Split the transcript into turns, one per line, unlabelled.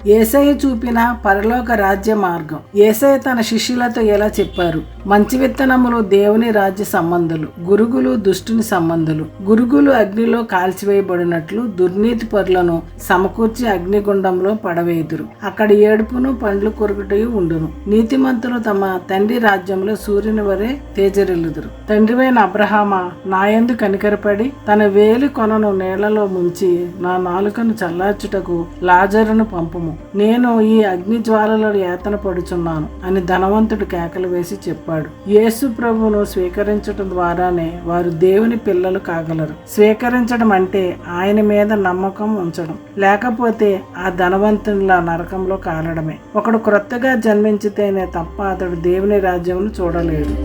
యేసయ్య చూపిన పరలోక రాజ్య మార్గం. యేసయ్య తన శిష్యులతో ఎలా చెప్పారు? మంచి విత్తనములు దేవుని రాజ్య సంబంధులు, గురుగులు దుష్టుని సంబంధులు. గురుగులు అగ్నిలో కాల్చివేయబడినట్లు దుర్నీతి పరులను సమకూర్చి అగ్నిగుండంలో పడవేయుదురు. అక్కడ ఏడుపును పండ్లు కొరుకుటయు ఉండును. నీతిమంతులు తమ తండ్రి రాజ్యంలో సూర్యుని వరే తేజరిల్లుదురు. తండ్రివైన అబ్రహామా, నాయందు కనికరపడి తన వేలి కొనను నేలలో ముంచి నా నాలుకను చల్లార్చుటకు లాజరును పంపుము. నేను ఈ అగ్ని జ్వాలలో యాతన పడుచున్నాను అని ధనవంతుడు కేకలు వేసి చెప్పాడు. యేసు ప్రభువును స్వీకరించడం ద్వారానే వారు దేవుని పిల్లలు కాగలరు. స్వీకరించడం అంటే ఆయన మీద నమ్మకం ఉంచడం, లేకపోతే ఆ ధనవంతునిలా నరకంలో కాలడమే. ఒకడు క్రొత్తగా జన్మించితేనే తప్ప అతడు దేవుని రాజ్యమును చూడలేడు.